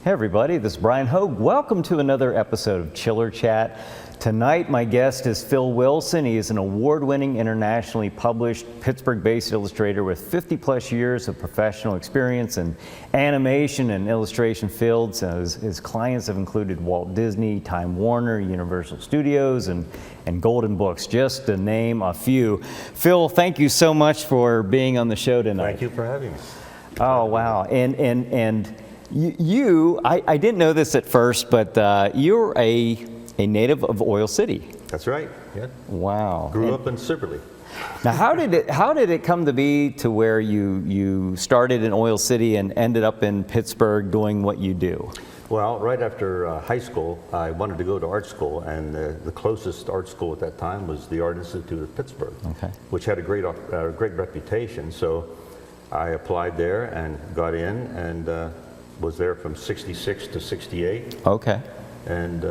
Hey everybody, this is Brian Hogue. Welcome to another episode of Chiller Chat. Tonight my guest is Phil Wilson. He is an award-winning, internationally published, Pittsburgh-based illustrator with 50 plus years of professional experience in animation and illustration fields. His clients have included Walt Disney, Time Warner, Universal Studios, and Golden Books, just to name a few. Phil, thank you so much for being on the show tonight. Thank you for having me. Oh wow, and I didn't know this at first, but you're a native of Oil City. That's right. Yeah. Wow. Grew up in Siberley. Now, how did it come to be to where you started in Oil City and ended up in Pittsburgh doing what you do? Well, right after high school, I wanted to go to art school, and the closest art school at that time was the Art Institute of Pittsburgh, Okay. which had a great reputation. So I applied there and got in, and was there from '66 to '68. Okay. And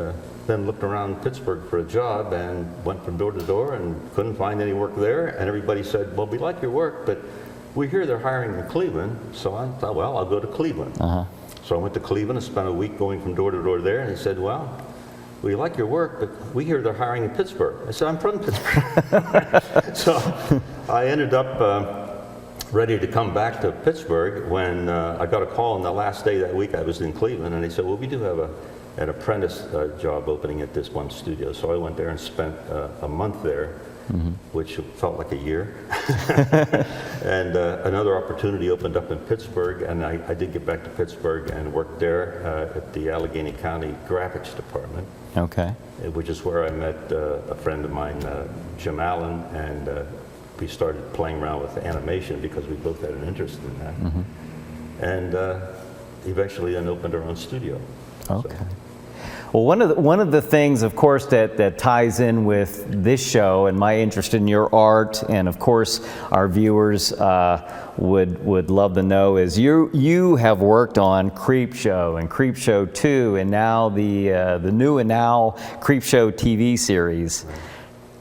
then looked around Pittsburgh for a job and went from door to door and couldn't find any work there. And everybody said, well, we like your work, but we hear they're hiring in Cleveland. So I thought, well, I'll go to Cleveland. So I went to Cleveland and spent a week going from door to door there. And they said, well, we like your work, but we hear they're hiring in Pittsburgh. I said, I'm from Pittsburgh. So I ended up ready to come back to Pittsburgh when I got a call on the last day that week I was in Cleveland. And they said, well, we do have an apprentice job opening at this one studio. So I went there and spent a month there, which felt like a year. And another opportunity opened up in Pittsburgh, and I did get back to Pittsburgh and worked there at the Allegheny County Graphics Department. Okay. Which is where I met a friend of mine, Jim Allen, and we started playing around with animation because we both had an interest in that. And eventually then opened our own studio. Okay. Well, one of the things, of course, that ties in with this show and my interest in your art, and of course our viewers would love to know, is you have worked on Creepshow and Creepshow 2, and now the new and now Creepshow TV series.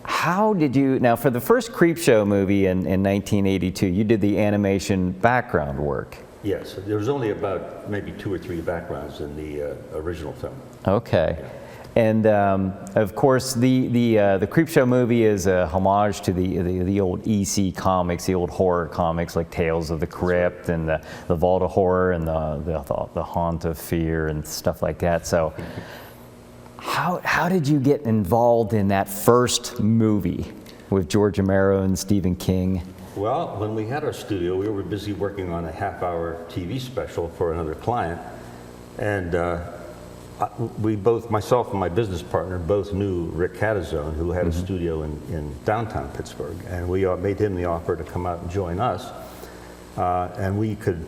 How did you, now for the first Creepshow movie in 1982, you did the animation background work. Yes, there was only about maybe 2 or 3 backgrounds in the original film. Okay. Yeah. And of course, the Creepshow movie is a homage to the old EC comics, the old horror comics like Tales of the Crypt and the Vault of Horror and the Haunt of Fear and stuff like that. So, how did you get involved in that first movie with George Romero and Stephen King? Well, when we had our studio, we were busy working on a half-hour TV special for another client, and we both, myself and my business partner, both knew Rick Catazone, who had a studio in downtown Pittsburgh, and we made him the offer to come out and join us, and we could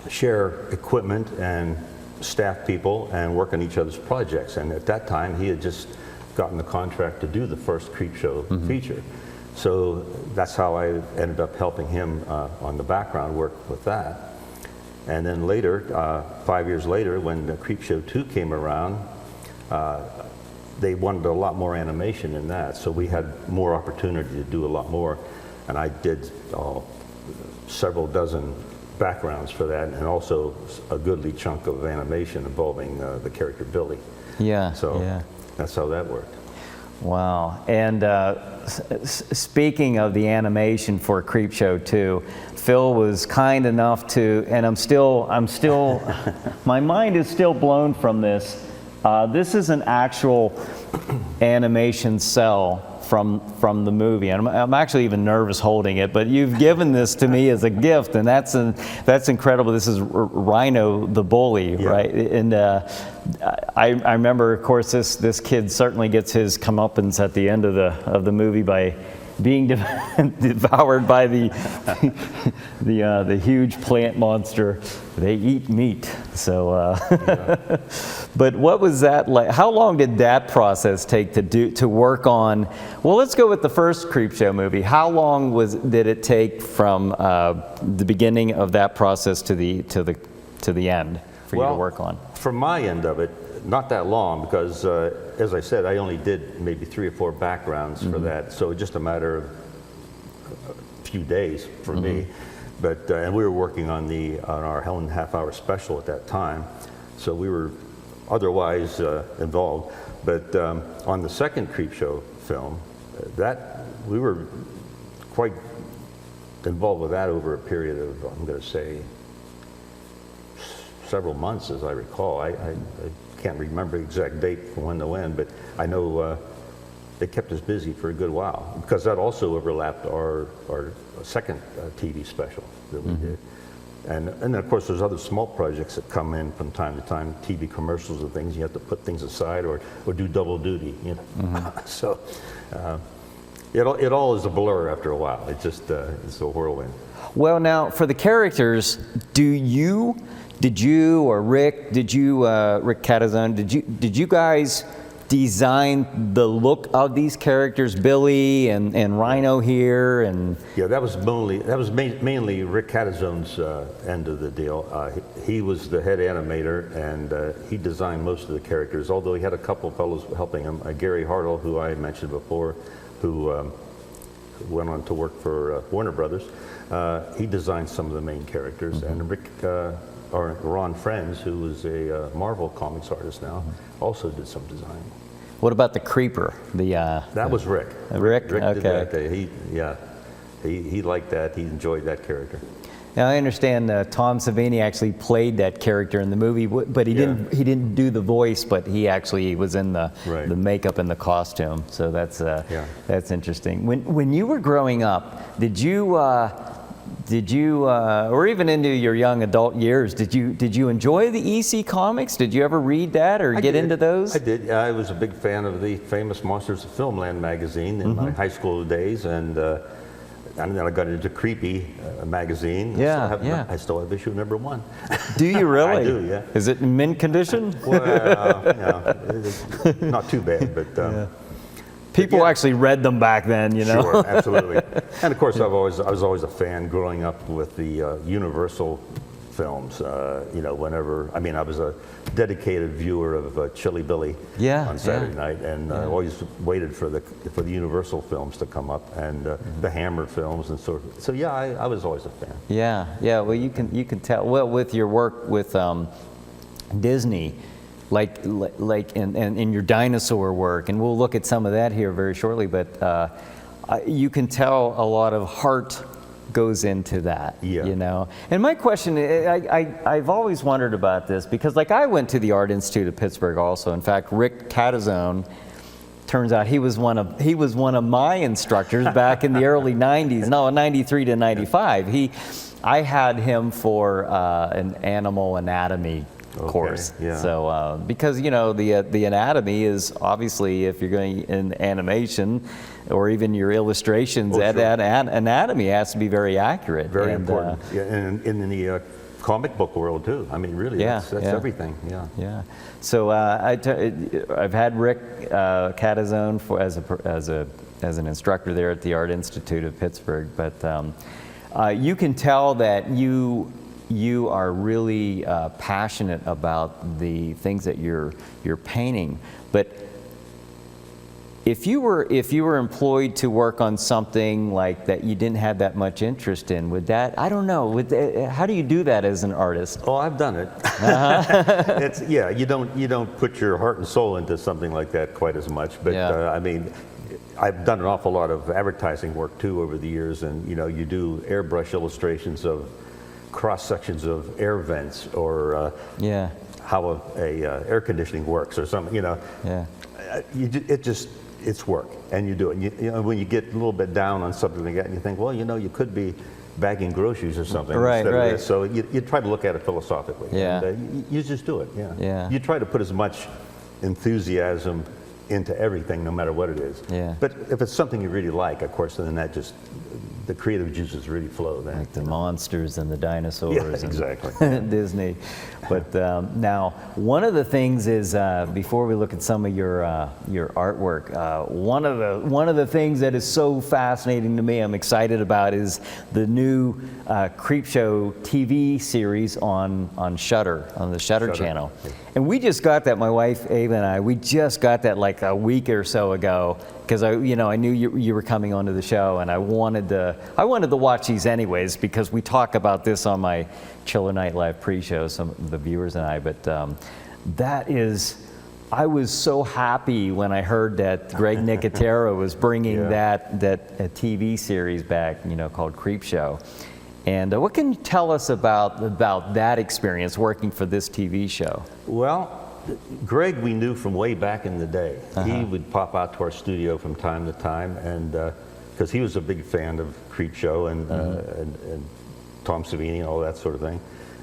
share equipment and staff people and work on each other's projects. And at that time, he had just gotten the contract to do the first Creepshow feature. So that's how I ended up helping him on the background work with that. And then later, 5 years later, when Creepshow 2 came around, they wanted a lot more animation in that. So we had more opportunity to do a lot more. And I did several dozen backgrounds for that, and also a goodly chunk of animation involving the character Billy. Yeah. So that's how that worked. Wow. And speaking of the animation for Creepshow 2, Phil was kind enough to, and I'm still, my mind is still blown from this. This is an actual animation cell from the movie, and I'm actually even nervous holding it, but you've given this to me as a gift, and that's incredible. This is Rhino the Bully, right? And I remember, of course, this kid certainly gets his comeuppance at the end of the movie by being devoured by the huge plant monster. They eat meat. So, but what was that like? How long did that process take to work on? Well, let's go with the first Creepshow movie. How long did it take from the beginning of that process to the end for you to work on? From my end of it, not that long, because as I said, I only did maybe 3 or 4 backgrounds for that, so just a matter of a few days for me. But and we were working on our Helen half-hour special at that time, so we were otherwise involved. But on the second Creepshow film, that we were quite involved with that over a period of, I'm going to say, several months, as I recall. I can't remember the exact date from when to when, but I know they kept us busy for a good while, because that also overlapped our second TV special that we did. And then, of course, there's other small projects that come in from time to time, TV commercials and things. You have to put things aside or do double duty, you know. So it all is a blur after a while. It just it's a whirlwind. Well, now for the characters, did you or Rick Catazone, did you guys design the look of these characters, Billy and Rhino here, and yeah, that was mainly Rick Catazone's end of the deal. He was the head animator, and he designed most of the characters. Although he had a couple of fellows helping him, Gary Hartle, who I mentioned before, who went on to work for Warner Brothers. He designed some of the main characters, and Ron Friends, who was a Marvel Comics artist now, also did some design. What about the Creeper? That was Rick. Rick did okay. that. He liked that. He enjoyed that character. Now I understand Tom Savini actually played that character in the movie, but he didn't do the voice, but he actually was in the makeup and the costume. So that's interesting. When you were growing up, did you or even into your young adult years, did you enjoy the EC comics? Did you ever read that or get into those? I did. I was a big fan of the famous Monsters of Filmland magazine in my high school days, and then I got into Creepy magazine. Yeah, I still have issue number 1. Do you really? I do, yeah. Is it in mint condition? Well, it's not too bad, but. People actually read them back then, you know? Sure, absolutely. And of course, I was always a fan growing up with the Universal films. You know, I was a dedicated viewer of Chilly Billy on Saturday night, and I always waited for the Universal films to come up, and the Hammer films and sort of. So yeah, I was always a fan. Yeah. Well, you can tell. Well, with your work with Disney. Like in your dinosaur work, and we'll look at some of that here very shortly, but you can tell a lot of heart goes into that, you know? And my question, I've always wondered about this, because like I went to the Art Institute of Pittsburgh also. In fact, Rick Catazone, turns out he was one of my instructors back in the early 90s, no, 93 to 95. I had him for an animal anatomy course. So because you know the anatomy is obviously, if you're going in animation or even your illustrations, that anatomy has to be very accurate. Very important. And in the comic book world too. I mean, really, that's everything. Yeah. So I've had Rick Catazone as an instructor there at the Art Institute of Pittsburgh, but you can tell that you are really passionate about the things that you're painting. But if you were employed to work on something like that you didn't have that much interest in, would that, I don't know, how do you do that as an artist? Oh, I've done it. You don't put your heart and soul into something like that quite as much. But I mean, I've done an awful lot of advertising work too over the years, and you know, you do airbrush illustrations of cross sections of air vents, or how a air conditioning works or something, you know. It's work, and you do it. You know, when you get a little bit down on something like that, and you think, well, you know, you could be bagging groceries or something instead of this. So you try to look at it philosophically. And, you just do it. You try to put as much enthusiasm into everything, no matter what it is. But if it's something you really like, of course, then that just, the creative juices really flow then. Like the monsters and the dinosaurs. Exactly. And Disney. But now, one of the things is, before we look at some of your artwork, one of the things that is so fascinating to me, I'm excited about, is the new Creepshow TV series on Shudder, on the Shudder channel. And we just got that, my wife Ava and I, we just got that like a week or so ago, because I knew you were coming onto the show, and I wanted to watch these anyways, because we talk about this on my Chiller Night Live pre-show, some of the viewers and I, but that is, I was so happy when I heard that Greg Nicotero was bringing that TV series back, you know, called Creepshow. And what can you tell us about that experience working for this TV show? Well, Greg we knew from way back in the day. He would pop out to our studio from time to time, and because he was a big fan of Creepshow and Tom Savini and all that sort of thing.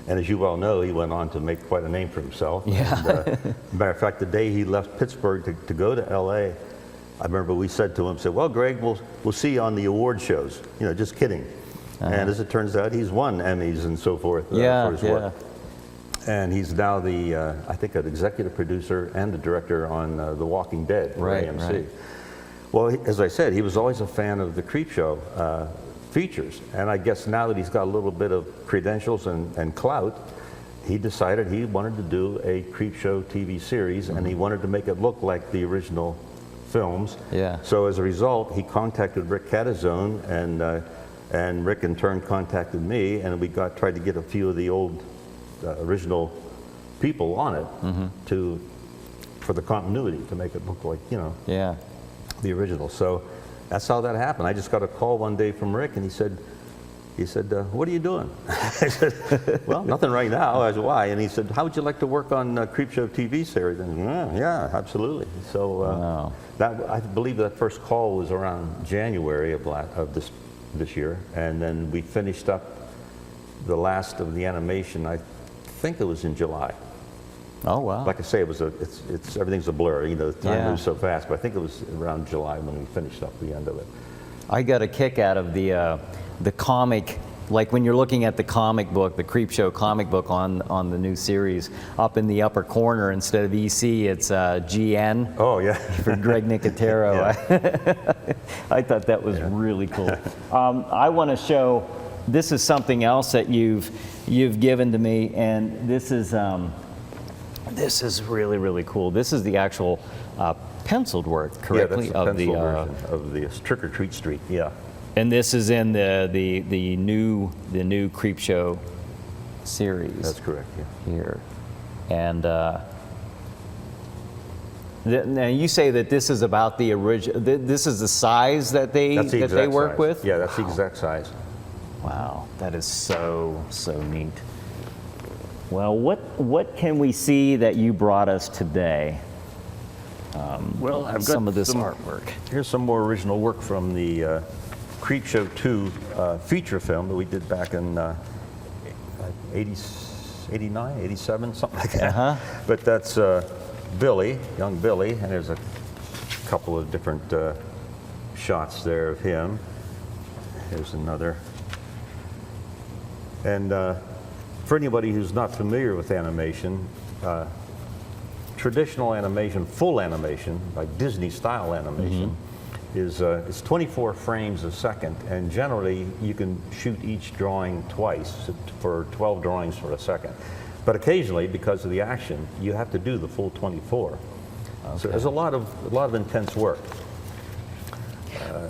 And as you well know, he went on to make quite a name for himself. Yeah. And, matter of fact, the day he left Pittsburgh to go to LA, I remember we said to him, well, Greg, we'll see you on the award shows. You know, just kidding. And as it turns out, he's won Emmys and so forth for his work. And he's now I think, an executive producer and the director on The Walking Dead for AMC. Right. Well, as I said, he was always a fan of the Creepshow features. And I guess now that he's got a little bit of credentials and clout, he decided he wanted to do a Creepshow TV series, and he wanted to make it look like the original films. Yeah. So as a result, he contacted Rick Catazone, and Rick in turn contacted me, and we tried to get a few of the old original people on it for the continuity, to make it look like, you know, the original. So that's how that happened. I just got a call one day from Rick, and he said, what are you doing? I said, well, nothing right now. I said, why? And he said, how would you like to work on Creepshow TV series? And yeah, absolutely. So I believe that first call was around January of this year, and then we finished up the last of the animation. I think it was in July. Oh wow! Like I say, it's everything's a blur. You know, time moves so fast. But I think it was around July when we finished up the end of it. I got a kick out of the comic. Like when you're looking at the comic book, the Creepshow comic book on the new series, up in the upper corner instead of EC, it's GN. Oh yeah. For Greg Nicotero. I thought that was really cool. I want to show. This is something else that you've given to me, and this is really, really cool. This is the actual penciled work, correctly, of the version of the Trick or Treat Street. Yeah. And this is in the new Creepshow series. That's correct. Yeah. Here, and now you say that this is about the original. This is the size that they work size. with. Yeah, that's the exact size. Wow, that is so neat. Well, what can we see that you brought us today? Well, I've got some of this artwork. Here's some more original work from the Creepshow 2 feature film that we did back in 89, 87, something like that. But that's Billy, young Billy, and there's a couple of different shots there of him. Here's another. And for anybody who's not familiar with animation, traditional animation, full animation, like Disney-style animation, is it's 24 frames a second, and generally you can shoot each drawing twice for 12 drawings for a second. But occasionally, because of the action, you have to do the full 24. Okay. So there's a lot of intense work.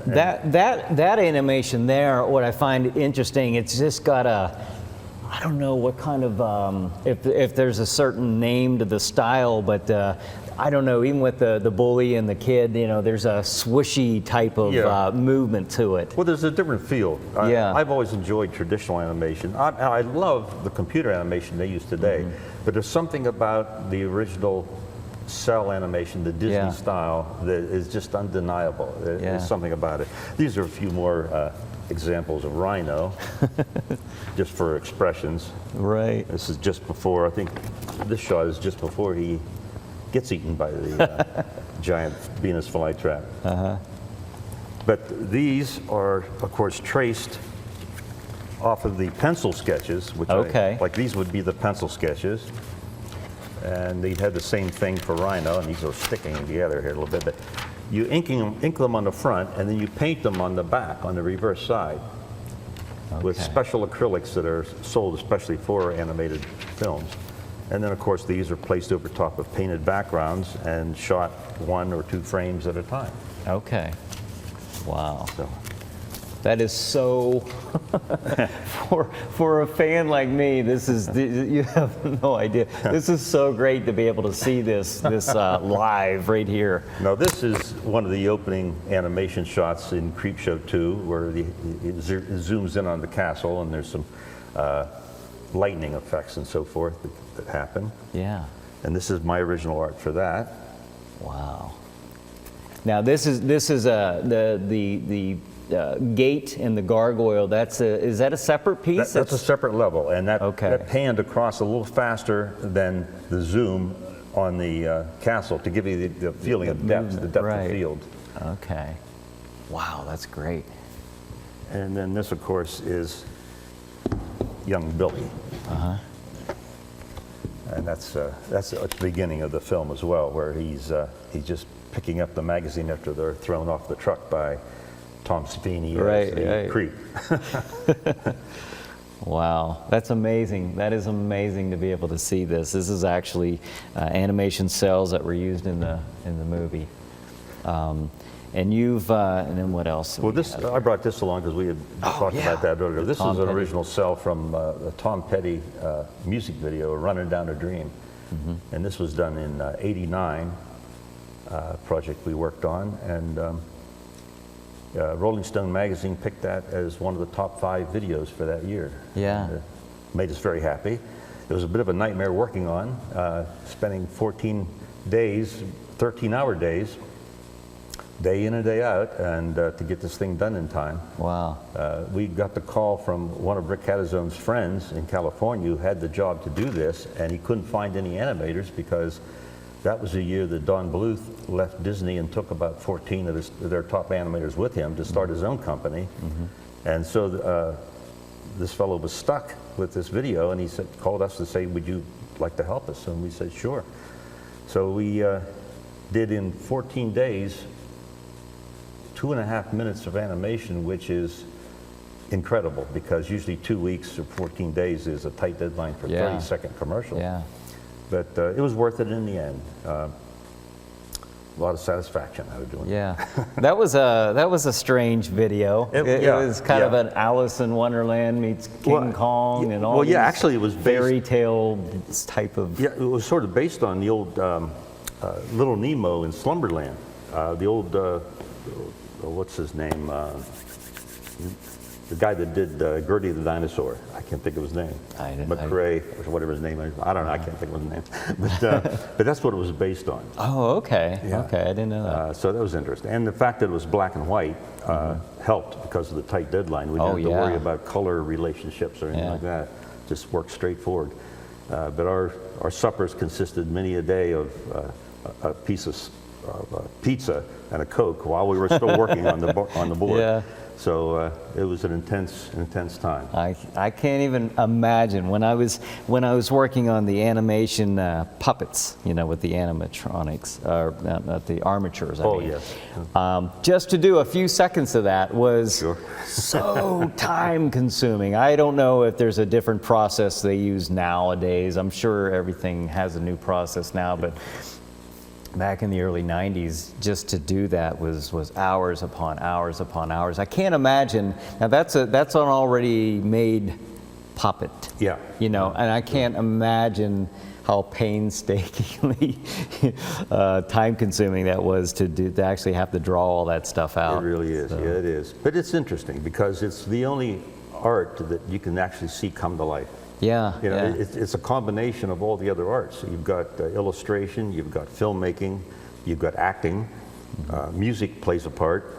That animation there, what I find interesting, it's just got I don't know what kind of, if there's a certain name to the style, but I don't know, even with the bully and the kid, you know, there's a swooshy type of movement to it. Well, there's a different feel. I've always enjoyed traditional animation. I love the computer animation they use today, but there's something about the original cell animation, the Disney style, that is just undeniable. There's something about it. These are a few more examples of Rhino, just for expressions. Right. This is just before, I think this shot is just before he gets eaten by the giant Venus flytrap. But these are, of course, traced off of the pencil sketches, which like these would be the pencil sketches. And they had the same thing for Rhino, and these are sticking together here a little bit. But you ink them on the front, and then you paint them on the back, on the reverse side, with special acrylics that are sold especially for animated films. And then, of course, these are placed over top of painted backgrounds and shot 1 or 2 frames at a time. Okay. Wow. So That is so, for a fan like me, this is, you have no idea. This is so great to be able to see this live right here. Now this is one of the opening animation shots in Creepshow 2, where it zooms in on the castle, and there's some lightning effects and so forth that happen. Yeah. And this is my original art for that. Wow. Now this is the gate and the gargoyle. Is that a separate piece? That's a separate level, and that Okay. panned across a little faster than the zoom on the castle to give you the feeling of depth, the depth Right. of field. Okay. Wow, that's great. And then this, of course, is young Billy. And that's at the beginning of the film as well, where he's just picking up the magazine after they're thrown off the truck by Tom Savini as the creep. Wow, that's amazing. That is amazing to be able to see this. This is actually animation cells that were used in the movie. And you've and then what else? Well, I brought this along because we had talked yeah. about that earlier. This Tom is an Petty. original cell from the Tom Petty music video, "Running Down a Dream," and this was done in '89. Project we worked on, and Rolling Stone magazine picked that as one of the top 5 videos for that year. Yeah. And, made us very happy. It was a bit of a nightmare working on, spending 14 days, 13-hour days, day in and day out, and to get this thing done in time. Wow. We got the call from one of Rick Catazone's friends in California who had the job to do this, and he couldn't find any animators because that was the year that Don Bluth left Disney and took about 14 of their top animators with him to start his own company. And so this fellow was stuck with this video, and he called us to say, would you like to help us? And we said, sure. So we did in 14 days 2.5 minutes of animation, which is incredible because usually 2 weeks or 14 days is a tight deadline for 30-second commercial. Yeah. But it was worth it in the end. A lot of satisfaction out of doing it. Yeah, that was a strange video. It was kind of an Alice in Wonderland meets King Kong and all. Well, yeah, these actually, it was fairy tale type of. Yeah, it was sort of based on the old Little Nemo in Slumberland. The old what's his name? The guy that did Gertie the Dinosaur. I can't think of his name. McRae, or whatever his name is. I don't know. I can't think of his name. But that's what it was based on. Oh, okay. Yeah. Okay, I didn't know that. So that was interesting. And the fact that it was black and white helped because of the tight deadline. We didn't have to worry about color relationships or anything like that. Just worked straightforward. But our suppers consisted many a day of a piece of pizza and a Coke while we were still working on the board. Yeah. So it was an intense time. I can't even imagine when I was working on the animation puppets, with the animatronics, not the armatures. I mean. Yes. Just to do a few seconds of that was so time consuming. I don't know if there's a different process they use nowadays. I'm sure everything has a new process now, but back in the early 90s, just to do that was hours upon hours upon hours. I can't imagine. Now that's an already made puppet. Yeah. And I can't imagine how painstakingly time-consuming that was to actually have to draw all that stuff out. It really is. So. Yeah, it is. But it's interesting because it's the only art that you can actually see come to life. Yeah, It's a combination of all the other arts. So you've got illustration, you've got filmmaking, you've got acting, music plays a part.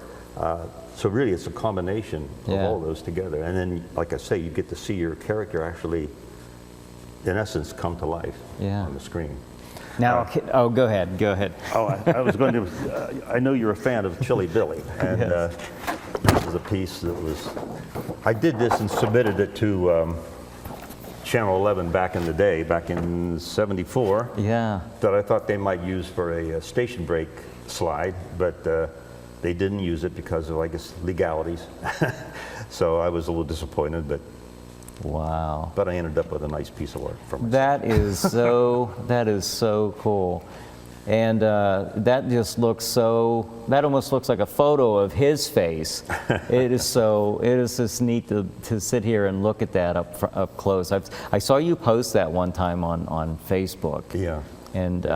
So really, it's a combination of all those together. And then, like I say, you get to see your character actually, in essence, come to life on the screen. Now, go ahead. I was going to. I know you're a fan of Chilly Billy, and this is a piece that was. I did this and submitted it to. Channel 11 back in the day, back in '74, that I thought they might use for a station break slide, but they didn't use it because of, I guess, legalities. So I was a little disappointed, but But I ended up with a nice piece of work for myself. That is so cool. And that just looks so, that almost looks like a photo of his face. It is just neat to sit here and look at that up close. I saw you post that one time on Facebook. Yeah. And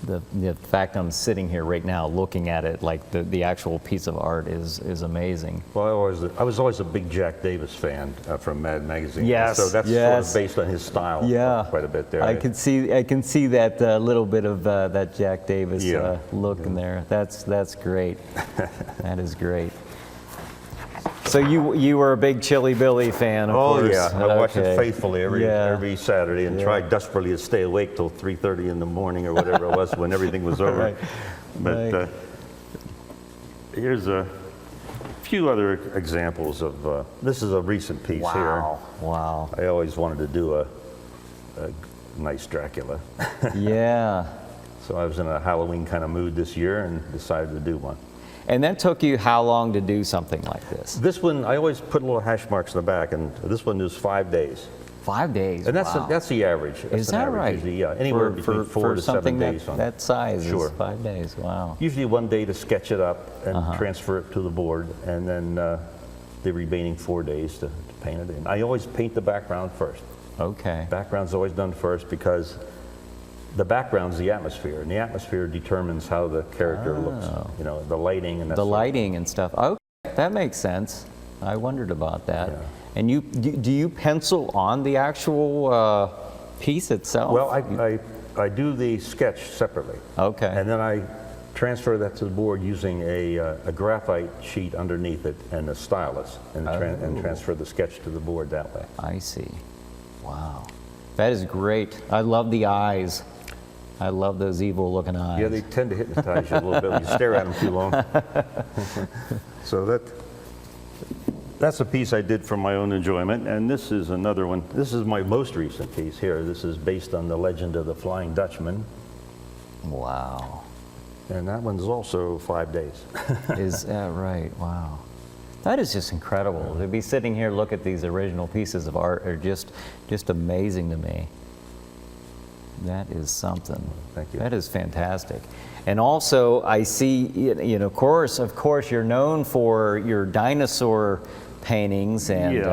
the fact I'm sitting here right now looking at it, like the actual piece of art is amazing. Well, I was always a big Jack Davis fan from Mad Magazine. Yes, so that's yes. sort of based on his style quite a bit there. I can see that little bit of that Jack Davis look in there. That's great. That is great. So you were a big Chili Billy fan, of course. Oh yeah, I watched it faithfully every Saturday and tried desperately to stay awake till 3:30 in the morning or whatever it was when everything was over. Right. But here's a few other examples of. This is a recent piece here. Wow. I always wanted to do a nice Dracula. Yeah. So I was in a Halloween kind of mood this year and decided to do one. And that took you how long to do something like this? This one, I always put little hash marks in the back, and this one is 5 days. 5 days. And that's wow. that's the average. That's is an that average right? Usually, yeah, anywhere between 4 to 7 days. That size Sure. is 5 days. Wow. Usually 1 day to sketch it up and transfer it to the board, and then the remaining 4 days to paint it in. I always paint the background first. Okay. Background's always done first because the background's the atmosphere, and the atmosphere determines how the character looks. You know, the lighting and that the sort of- lighting and stuff. Okay, that makes sense. I wondered about that. Yeah. And do you pencil on the actual piece itself? Well, I do the sketch separately. Okay. And then I transfer that to the board using a graphite sheet underneath it and a stylus, and transfer the sketch to the board that way. I see. Wow. That is great. I love the eyes. I love those evil-looking eyes. Yeah, they tend to hypnotize you a little bit when you stare at them too long. So that's a piece I did for my own enjoyment, and this is another one. This is my most recent piece here. This is based on the legend of the Flying Dutchman. Wow. And that one's also 5 days. Is that right? Wow. That is just incredible. To be sitting here, look at these original pieces of art are just amazing to me. That is something. Thank you. That is fantastic. And also, I see, you know, of course, you're known for your dinosaur paintings, and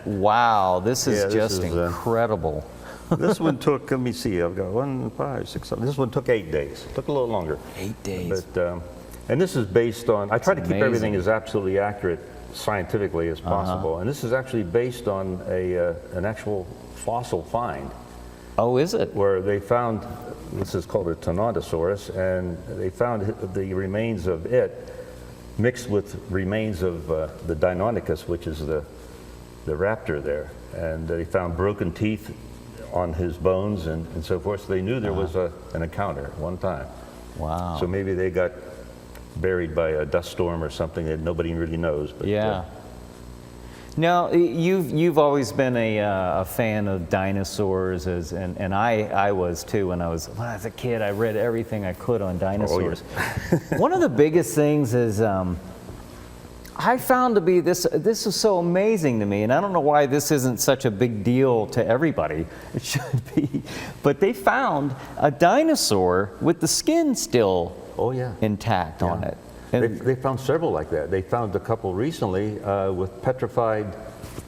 wow, this is just incredible. This one took, let me see, I've got 1, 5, 6, 7. This one took 8 days. Took a little longer. 8 days. But, and this is based on, I try to keep everything as absolutely accurate scientifically as possible. And this is actually based on an actual fossil find. Oh, is it? Where they found, this is called a Tonodontosaurus, and they found the remains of it mixed with remains of the Deinonychus, which is the raptor there. And they found broken teeth on his bones and so forth. So they knew there was an encounter at one time. Wow. So maybe they got buried by a dust storm or something that nobody really knows. But, yeah. Now, you've always been a fan of dinosaurs, and I was too when I was a kid. I read everything I could on dinosaurs. Oh, yeah. One of the biggest things is I found to be this is so amazing to me, and I don't know why this isn't such a big deal to everybody. It should be, but they found a dinosaur with the skin still intact on it. They found several like that. They found a couple recently with petrified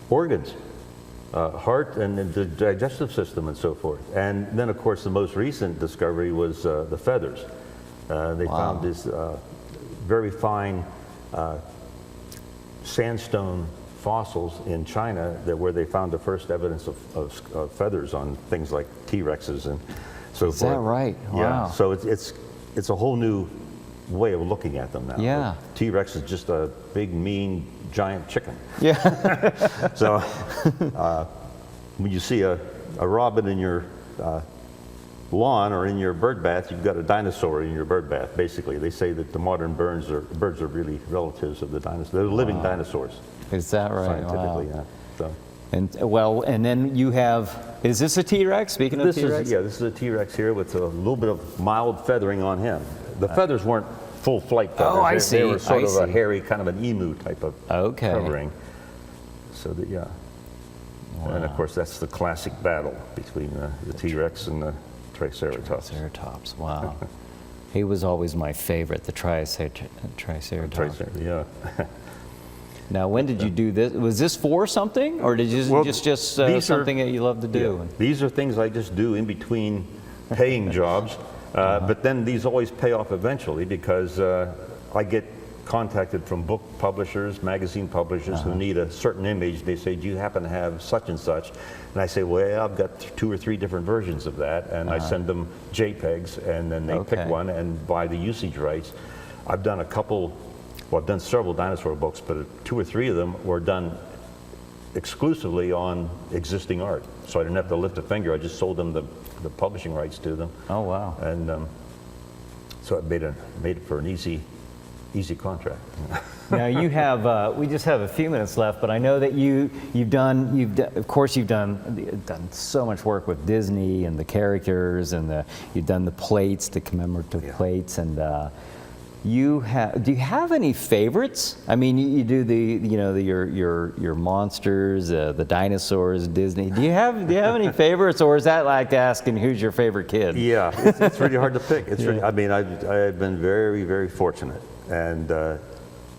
organs, heart and the digestive system and so forth. And then, of course, the most recent discovery was the feathers. They found this very fine sandstone fossils in China where they found the first evidence of feathers on things like T-Rexes and so forth. Is that right? Wow. Yeah. So it's a whole new way of looking at them now. Yeah. T-Rex is just a big, mean, giant chicken. Yeah. So when you see a robin in your lawn or in your bird bath, you've got a dinosaur in your bird bath, basically. They say that the modern birds are really relatives of the dinosaurs. They're living dinosaurs. Is that right? Scientifically, wow. yeah. So. And then you have, is this a T-Rex? Speaking of T-Rex? This is a T-Rex here with a little bit of mild feathering on him. The feathers weren't full flight feathers. Oh, I see. They were sort of a hairy, kind of an emu type of covering. So that, yeah. Wow. And of course, that's the classic battle between the T-Rex and the Triceratops. Triceratops, wow. He was always my favorite, the Triceratops. Yeah. Now, when did you do this? Was this for something, or did you Well, just these something that you love to do? Yeah, these are things I just do in between paying jobs, but then these always pay off eventually because I get contacted from book publishers, magazine publishers who need a certain image. They say, do you happen to have such and such? And I say, well, I've got 2 or 3 different versions of that, and I send them JPEGs, and then they pick one and buy the usage rights. I've done a couple, well, I've done several dinosaur books, but 2 or 3 of them were done exclusively on existing art. So I didn't have to lift a finger. I just sold them the publishing rights to them. Oh, wow. And so it made it for an easy contract. Now you have, we just have a few minutes left, but I know that you've done, of course you've done so much work with Disney and the characters, and you've done the plates, the commemorative plates, and do you have any favorites? I mean, you do your monsters, the dinosaurs, Disney. Do you have any favorites, or is that like asking who's your favorite kid? Yeah, it's really hard to pick. It's really, I mean, I've been very, very fortunate, and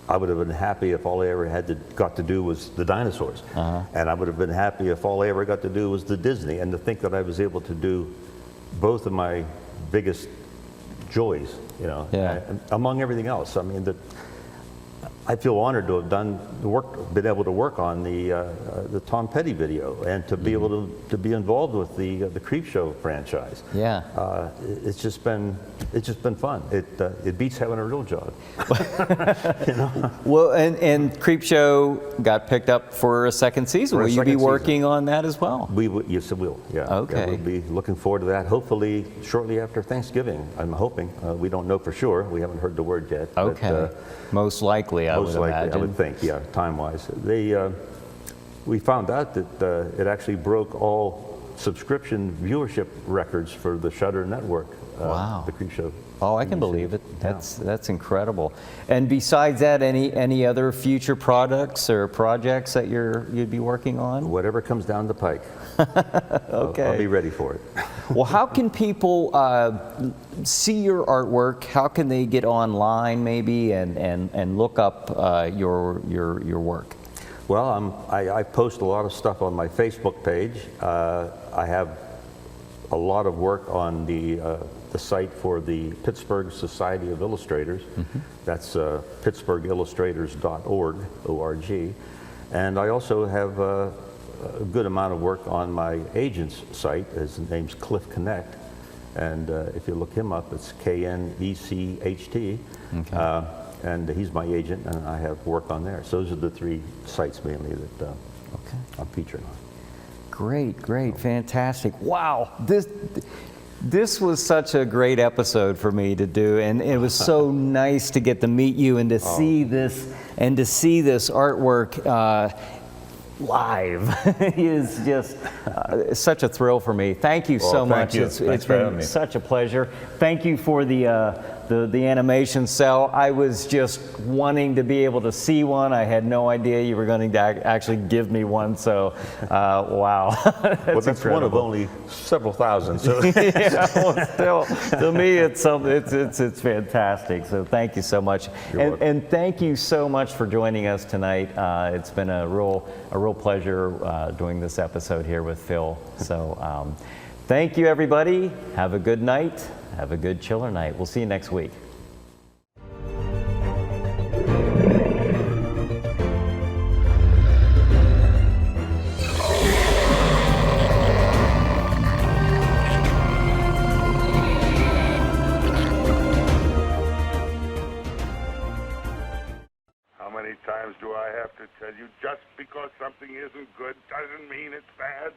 I would have been happy if all I ever got to do was the dinosaurs, and I would have been happy if all I ever got to do was the Disney. And to think that I was able to do both of my biggest joys, among everything else. I mean, I feel honored to have been able to work on the Tom Petty video, and to be able to be involved with the Creepshow franchise. Yeah. It's just been fun. It beats having a real job. Well, and Creepshow got picked up for a second season. Will you be working on that as well? Yes, it will. Yeah. Okay. Yeah, we'll be looking forward to that. Hopefully, shortly after Thanksgiving. I'm hoping. We don't know for sure. We haven't heard the word yet. Okay. But, most likely, I would imagine. I would think. Yeah, time-wise. We found out that it actually broke all subscription viewership records for the Shudder network. Wow. The Creepshow. Oh, I can believe it. That's incredible. And besides that, any other future products or projects that you'd be working on? Whatever comes down the pike. Okay. I'll be ready for it. Well, how can people see your artwork? How can they get online, maybe, and look up your work? Well, I post a lot of stuff on my Facebook page. I have a lot of work on the site for the Pittsburgh Society of Illustrators. That's pittsburghillustrators.org, O-R-G. And I also have a good amount of work on my agent's site. His name's Cliff Connect. And if you look him up, it's K-N-E-C-H-T. Okay. And he's my agent, and I have work on there. So those are the 3 sites mainly that I'm featured on. Great, fantastic. Wow, this was such a great episode for me to do, and it was so nice to get to meet you and to see this artwork live. Is just such a thrill for me. Thank you so much. It's been such a pleasure. Thank you for the animation cell. I was just wanting to be able to see one. I had no idea you were going to actually give me one. So, wow, that's incredible. One of only several thousand. So. Yeah, well, still, to me, it's fantastic. So, thank you so much, and thank you so much for joining us tonight. It's been a real pleasure doing this episode here with Phil. So, thank you, everybody. Have a good night. Have a good chiller night. We'll see you next week. How many times do I have to tell you, just because something isn't good doesn't mean it's bad?